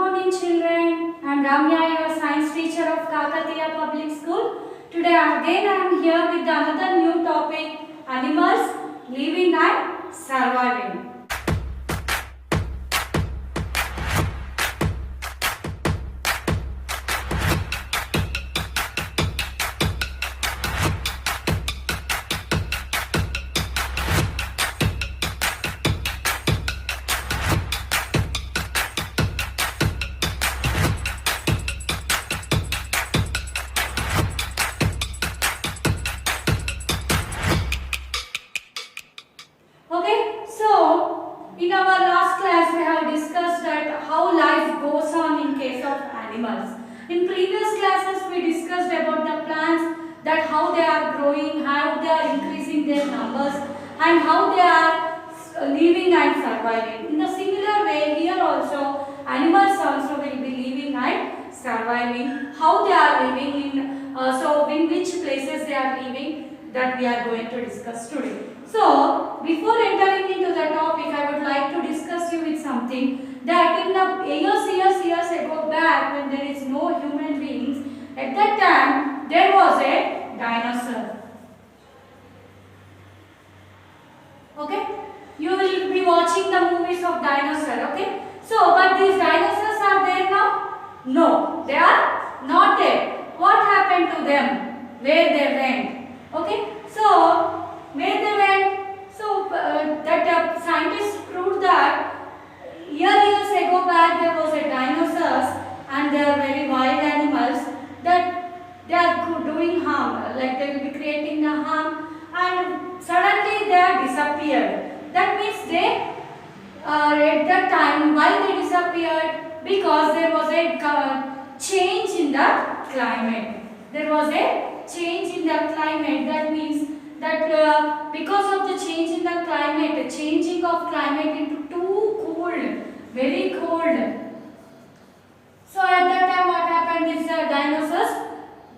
morning children. I am Ramya, your science teacher of Kakatiya Public School. Today again I am here with another new topic, animals living and surviving. Okay, so in our last class we have discussed that how life goes on in case of animals. In previous classes we discussed about the plants, that how they are growing, how they are increasing their numbers and how they are living and surviving. In the similar way here also animals also will be living and surviving. How they are living in which places they are living, that we are going to discuss today. So, before entering into the topic, I would like to discuss you with something that in the years ago back, when there is no human beings, at that time there was a dinosaur. Okay, you will be watching the movies of dinosaur. Okay, so but these dinosaurs are there now? No, they are not there. What happened to them? Where they went? Okay, so where they went? So that scientists proved that years ago back there was a dinosaurs and they are very wild animals that they are doing harm, like they will be creating the harm, and suddenly they are disappeared. That means they at that time, why they disappeared? Because there was a change in the climate. There was a change in the climate. That means that because of the change in the climate, the changing of climate into too cold, very cold. So at that time what happened is the dinosaurs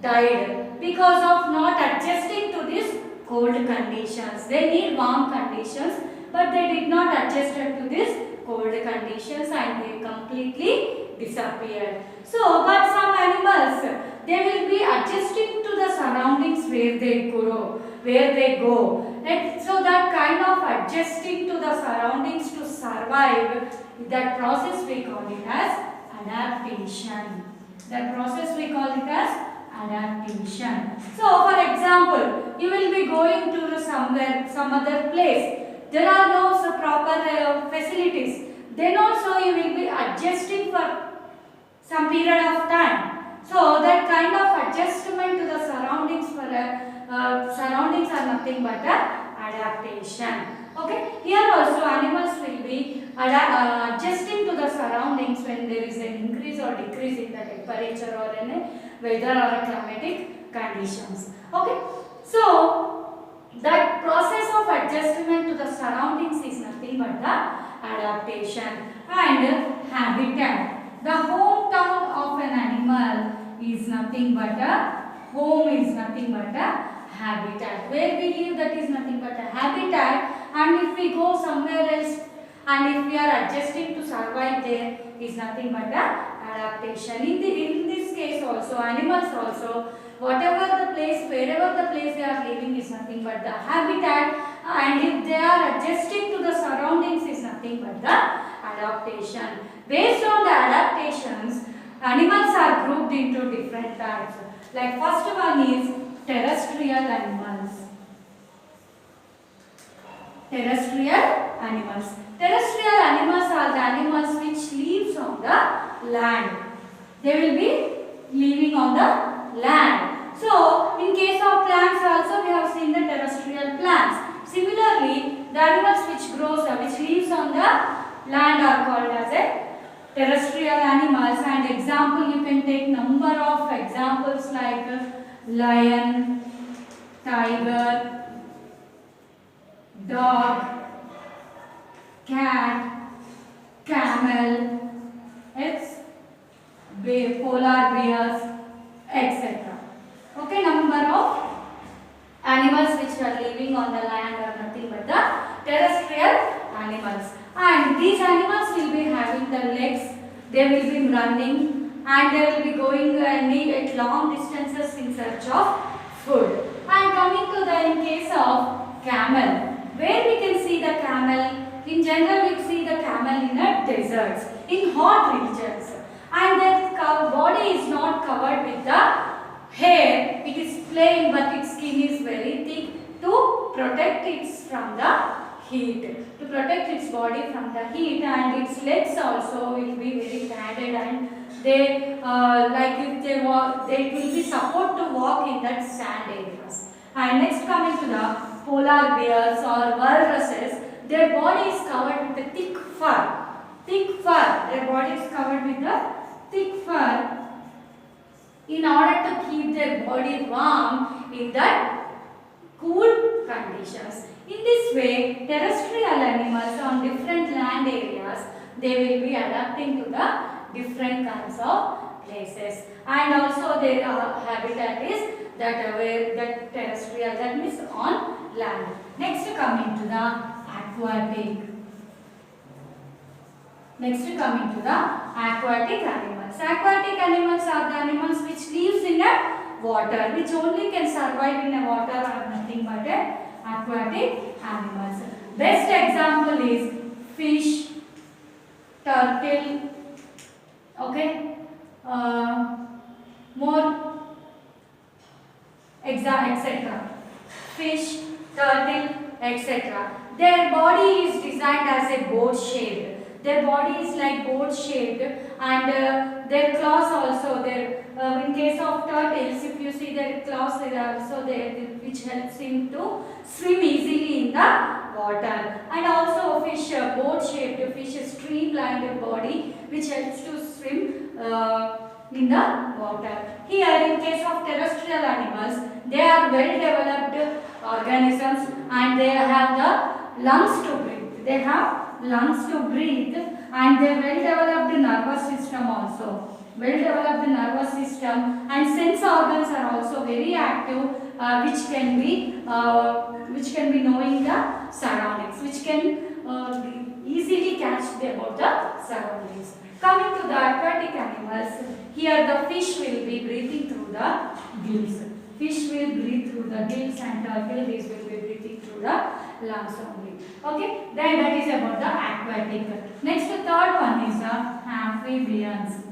died because of not adjusting to these cold conditions. They need warm conditions, but they did not adjust to these cold conditions and they completely disappeared. So, but some animals, they will be adjusting to the surroundings where they grow, where they go. And so that kind of adjusting to the surroundings to survive, that process we call it as adaptation. That process we call it as adaptation. So, for example, you will be going to somewhere, some other place. There are no proper facilities. Then also you will be adjusting for some period of time. So that kind of adjustment to the surroundings surroundings are nothing but adaptation. Okay. Here also animals will be adjusting to the surroundings when there is an increase or decrease in the temperature or in a weather or climatic conditions. Okay. So that process of adjustment to the surroundings is nothing but the adaptation. And habitat. The hometown of an animal is nothing but a home, is nothing but a habitat. Where we live, that is nothing but a habitat. And if we go somewhere else and if we are adjusting to survive there, is nothing but a adaptation. In this case also, animals also, whatever the place, wherever the place they are living is nothing but the habitat, and if they are adjusting to the surroundings is nothing but the adaptation. Based on the adaptations, animals are grouped into different types. Like first one is terrestrial animals. Terrestrial animals. Terrestrial animals are the animals which lives on the land. They will be living on the land. So, in case of plants also we have seen the terrestrial plants. Similarly, the animals which lives on the land are called as a terrestrial animals, and example you can take number of examples like lion, tiger, dog, cat, camel, polar bears, etc. Okay, number of animals which are living on the land are nothing but the terrestrial animals. And these animals will be having the legs They will be running and they will be going at long distances in search of food. And coming to the in case of camel, where we can see the camel. In general, we see the camel in the deserts, in hot regions, and their body is not covered with the hair. It is plain, but its skin is very thick to protect it from the heat, to protect its body from the heat, and its legs also will be very padded, and they like if they walk, they will be support to walk in that sand areas. And next coming to the polar bears or walruses, their body is covered with a thick fur. Thick fur. Their body is covered with a thick fur in order to keep their body warm in the cool conditions. In this way, terrestrial animals on different land areas, they will be adapting to the different kinds of places. And also their habitat is that where that terrestrial, that means on land. Next coming to the aquatic. Next coming to the aquatic animals. Aquatic animals are the animals which lives in a water, which only can survive in a water or nothing but a aquatic animals. Best example is fish, turtle, okay, more etc. Fish, turtle, etc. Their body is designed as a boat shaped. Their body is like boat shaped, and their claws also. Their in case of turtles, if you see their claws are also there, which helps him to swim easily in the water. And also fish, boat shaped fish, streamlined body, which helps to swim in the water. Here, in case of terrestrial animals, they are well developed organisms, and they have the lungs to breathe. They have lungs to breathe, and they well developed nervous system also. Well developed nervous system, and sense organs are also very active, which can be knowing the surroundings, which can easily catch about the surroundings. Coming to the aquatic animals, here the fish will be breathing through the gills. Fish will breathe through the gills, and turtle will be breathing through the lungs only. Okay, then that is about the aquatic. Next, the third one is the amphibians.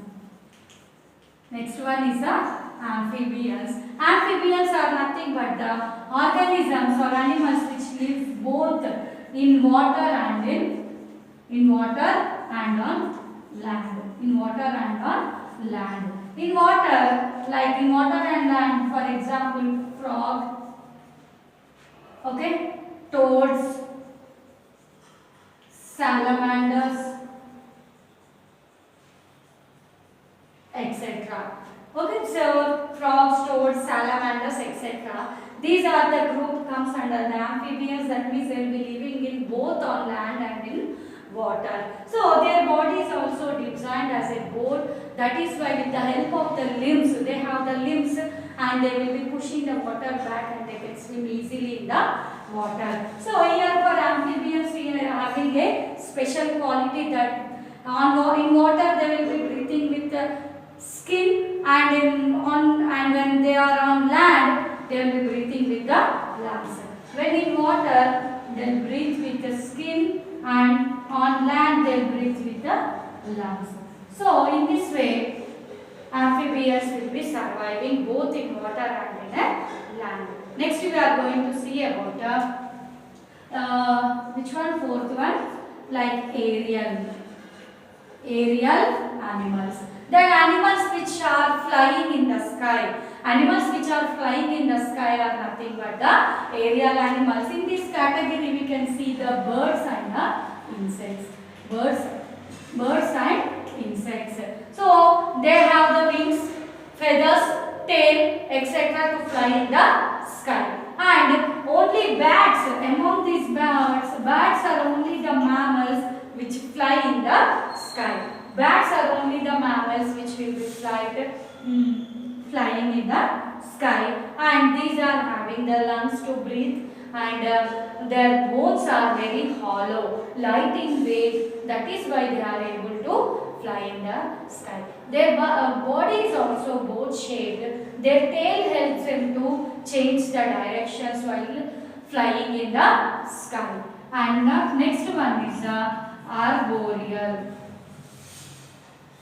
Next one is the amphibians. Amphibians are nothing but the organisms or animals which live both in water and on land. In water and on land. In water, like in water and land, for example, frog, okay, toads, salamanders, etc. Okay, so frogs, toads, salamanders, etc. These are the group comes under the amphibians. That means they will be living in both on land and in water. So their body is also designed as a boat. That is why with the help of the limbs, they have the limbs, and they will be pushing the water back, and they can swim easily in the water. So here for amphibians, we are having a special quality that in water they will be breathing with the skin, and when they are on land, they will be breathing with the lungs. When in water, they will breathe with the skin, and on land they will breathe with the lungs. So in this way, amphibians will be surviving both in water and in land. Next we are going to see about which one? Fourth one, like aerial animals. The animals which are flying in the sky. Animals which are flying in the sky are nothing but the aerial animals. In this category, we can see the birds and the insects. Birds and insects. So they have the wings, feathers, tail, etc. to fly in the sky. And only bats, among these bats are only the mammals which fly in the sky. Bats are only the mammals which will be flying in the sky, and these are having the lungs to breathe, and their bones are very hollow, light in weight. That is why they are able to fly in the sky. Their body is also boat shaped. Their tail helps them to change the directions while flying in the sky. And the next one is arboreal.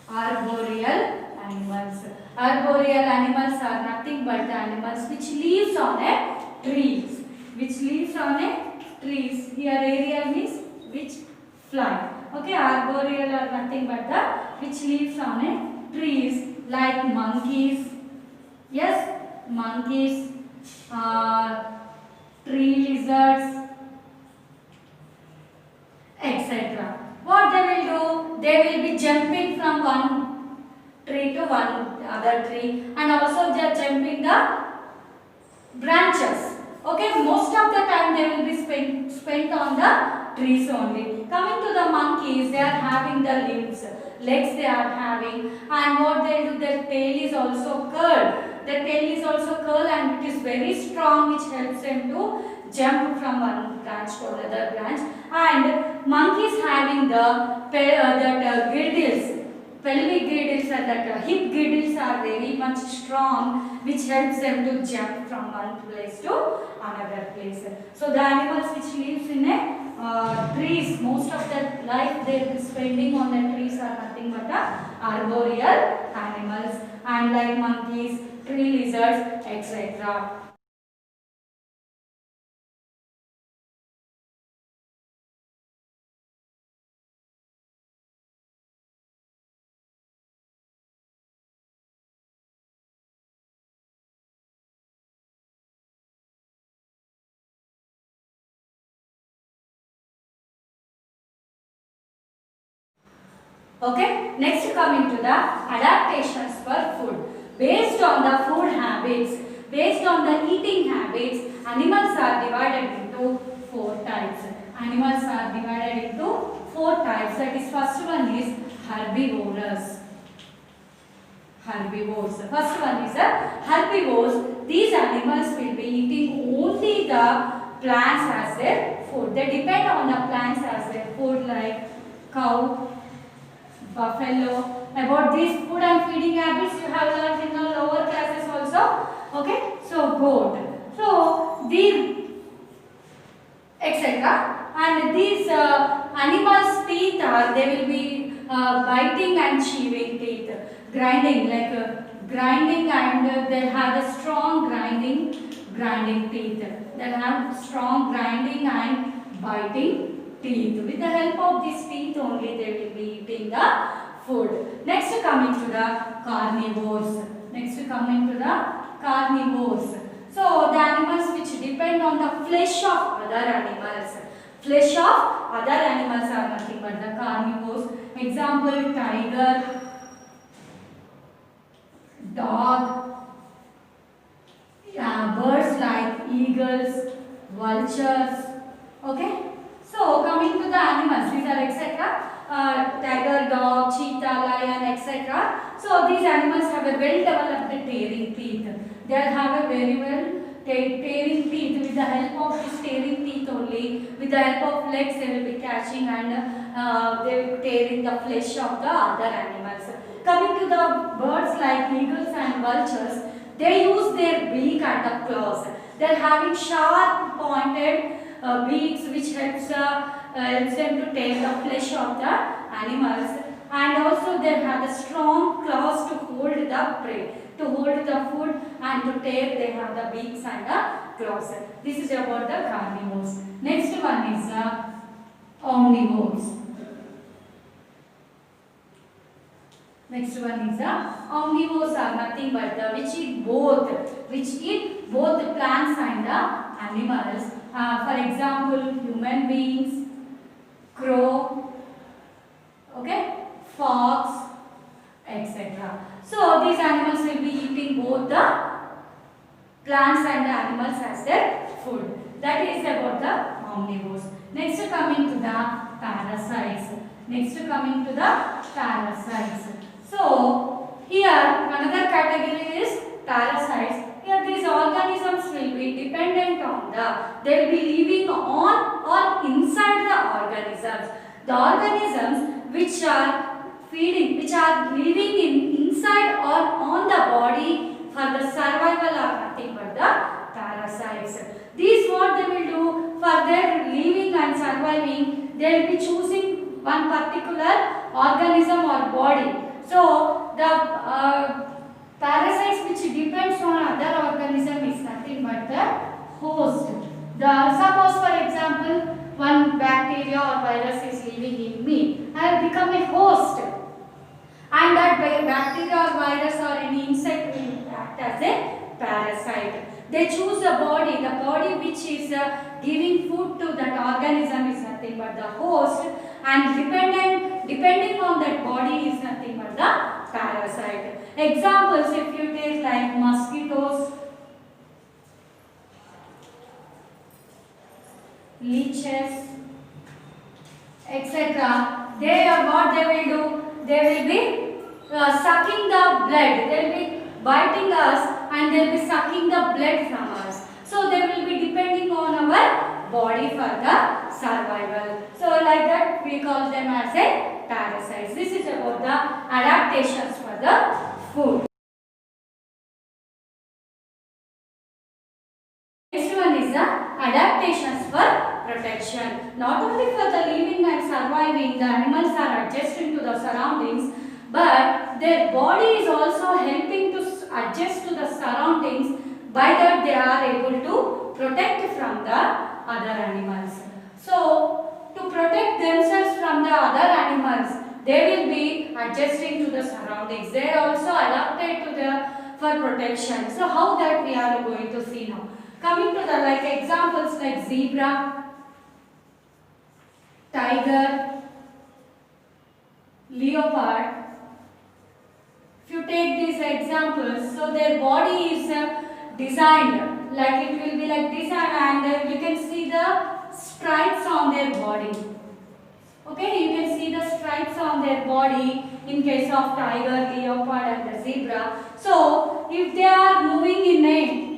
Arboreal animals. Arboreal animals are nothing but the animals which lives on a trees. Which lives on a trees. Here aerial means which fly. Okay, arboreal are nothing but the which lives on a trees like monkeys. Yes, monkeys, tree lizards, etc. What they will do? They will be jumping from one tree to one other tree, and also they are jumping the branches. Okay, most of the time they will be spent on the trees only. Coming to the monkeys, they are having the limbs, legs they are having, and what they do, their tail is also curled. Their tail is also curled and it is very strong, which helps them to jump from one branch to another branch. And monkeys having the girdles. Pelvic girdles and that hip girdles are very much strong, which helps them to jump from one place to another place. So the animals which lives in a trees, most of their life they will be spending on the trees are nothing but arboreal animals, and like monkeys, tree lizards, etc. Okay, next coming to the adaptations for food. Based on the food habits, based on the eating habits, animals are divided into four types. Animals are divided into four types. That is, first one is herbivorous. Herbivores. First one is herbivores. These animals will be eating only the plants as their food. They depend on the plants as their food, like cow, buffalo. About these food and feeding habits you have learned in the lower classes also. Okay, so goat. So these etc. And these animals' teeth are, they will be biting and chewing teeth, grinding, like grinding, and they have a strong grinding teeth. They have strong grinding and biting teeth. With the help of these teeth only they will be eating the food. Next coming to the carnivores. Next coming to the carnivores. So the animals which depend on the flesh of other animals. Flesh of other animals are nothing but the carnivores. Example, tiger, dog, birds like eagles, vultures. Okay. So coming to the animals, these are etc. Tiger, dog, cheetah, lion, etc. So these animals have a well developed tearing teeth. They have a very well tearing teeth. With the help of this tearing teeth only, with the help of legs, they will be catching and they will be tearing the flesh of the other animals. Coming to the birds like eagles and vultures, they use their beak and the claws. They are having sharp pointed beaks, which helps them to tear the flesh of the animals, and also they have the strong claws to hold the prey, to hold the food, and to tear they have the beaks and the claws. This is about the carnivores. Next one is omnivores. Next one is omnivores are nothing but the which eat both the plants and the animals. For example, human beings, crow, okay, fox, etc. So these animals will be eating both the plants and the animals as their food. That is about the omnivores. Next coming to the parasites. Next coming to the parasites. So here another category is parasites. Here these organisms will be dependent on they will be living on or inside the organisms. The organisms which are feeding, are living inside or on the body for the survival are nothing but the parasites. These what they will do for their living and surviving, they will be choosing one particular organism or body. So the parasites which depends on other organism is nothing but the host. Suppose for example one bacteria or virus is living in me, I have become a host, and that bacteria or virus or any insect will act as a parasite. They choose the body which is giving food to that organism is nothing but the host, and depending on that body is nothing but the parasite. Examples, if you take like mosquitoes, leeches, etc. They are what they will do? They will be sucking the blood. They will be biting us and they will be sucking the blood from us. So they will be depending on our body for the survival. So like that we call them as a parasites. This is about the adaptations for the food. Next one is the adaptations for protection. Not only for the living and surviving, the animals are adjusting to the surroundings, but their body is also helping to adjust to the surroundings. By that they are able to protect from the other animals. So to protect themselves from the other animals, they will be adjusting to the surroundings. They are also adapted to the for protection. So how that we are going to see now. Coming to the like examples like zebra, tiger, leopard. If you take these examples, so their body is designed like it will be like designed, and you can see the stripes on their body. Okay, you can see the stripes on their body in case of tiger, leopard and the zebra. So if they are moving in a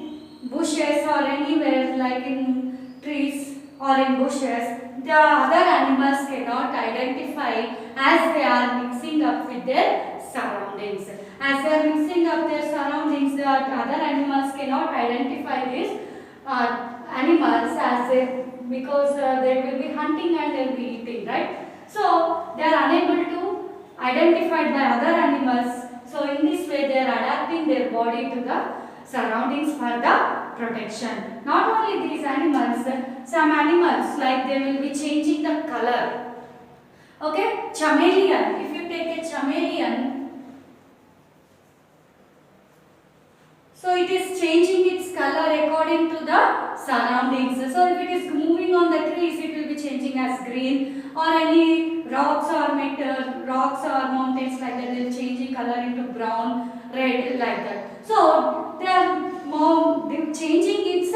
bushes or anywhere like in trees or in bushes, the other animals cannot identify as they are mixing up with their surroundings. As they are mixing up their surroundings, the other animals cannot identify these animals as they, because they will be hunting and they will be eating, right? So they are unable to identify by other animals. So in this way they are adapting their body to the surroundings for the protection. Not only these animals, some animals like they will be changing the color. Okay, chameleon. If you take a chameleon, so it is changing its color according to the surroundings. So if it is moving on the trees, it will be changing as green, or any rocks or rocks or mountains like that, they will changing color into brown, red, like that. So they are changing its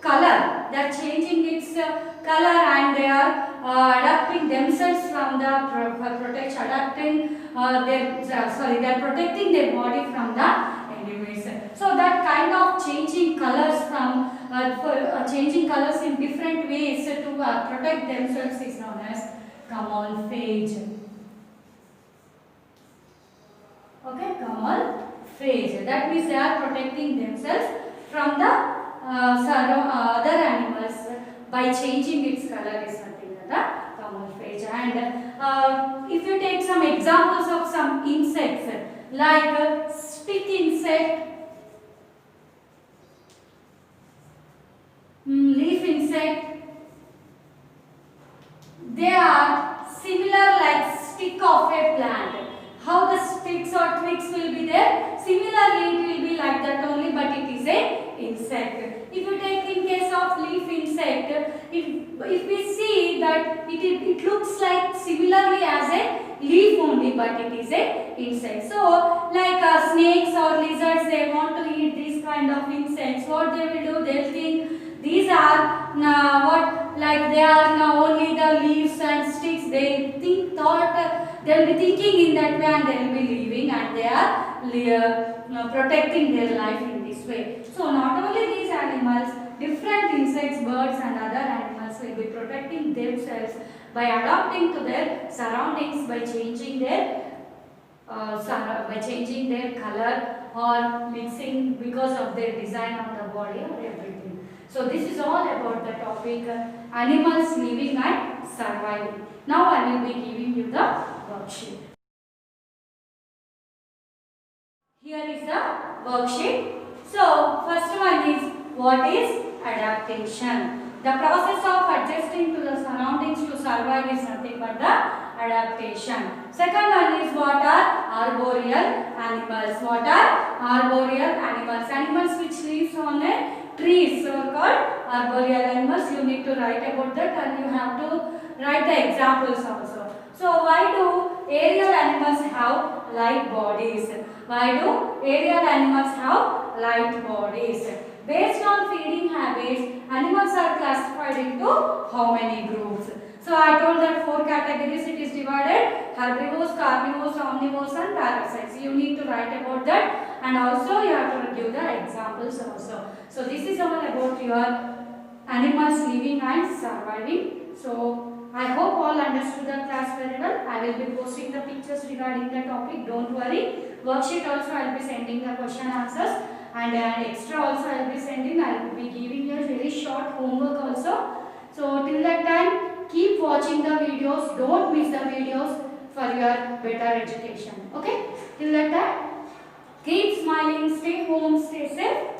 color. They are changing its color and they are adapting themselves from the protection. They are protecting their body from the enemies. So that kind of changing colors from changing colors in different ways to protect themselves is known as camouflage. Okay, camouflage. That means they are protecting themselves from the other animals by changing its color is nothing but the camouflage. And if you take some examples of some insects like stick insect, leaf insect, they are similar like stick of a plant. How the sticks or twigs will be there? Similarly, it will be like that only, but it is a insect. If you take in case of leaf insect, if we see that it looks like similarly as a leaf only, but it is a insect. So, like snakes or lizards, they want to eat these kind of insects. What they will do? They will think these are they are now only the leaves and sticks. They will be thinking in that way, and they will be living, and they are protecting their life in this way. So not only these animals, different insects, birds and other animals will be protecting themselves by adapting to their surroundings, by changing their by changing their color or mixing because of their design on the body or everything. So this is all about the topic animals living and surviving. Now I will be giving you the worksheet. Here is the worksheet. So first one is, what is adaptation? The process of adjusting to the surroundings to survive is nothing but the adaptation. Second one is, what are arboreal animals? What are arboreal animals? Animals which lives on a trees, so called arboreal animals. You need to write about that and you have to write the examples also. So why do aerial animals have light bodies? Why do aerial animals have light bodies? Based on feeding habits, animals are classified into how many groups? So I told that 4 categories it is divided: herbivores, carnivores, omnivores and parasites. You need to write about that and also you have to give the examples also. So this is all about your animals living and surviving. So I hope all understood the class very well. I will be posting the pictures regarding the topic. Don't worry. Worksheet also I will be sending the question answers, and extra also I will be sending. I will be giving you a very short homework also. So till that time, keep watching the videos. Don't miss the videos for your better education. Okay? Till that time, keep smiling, stay home, stay safe.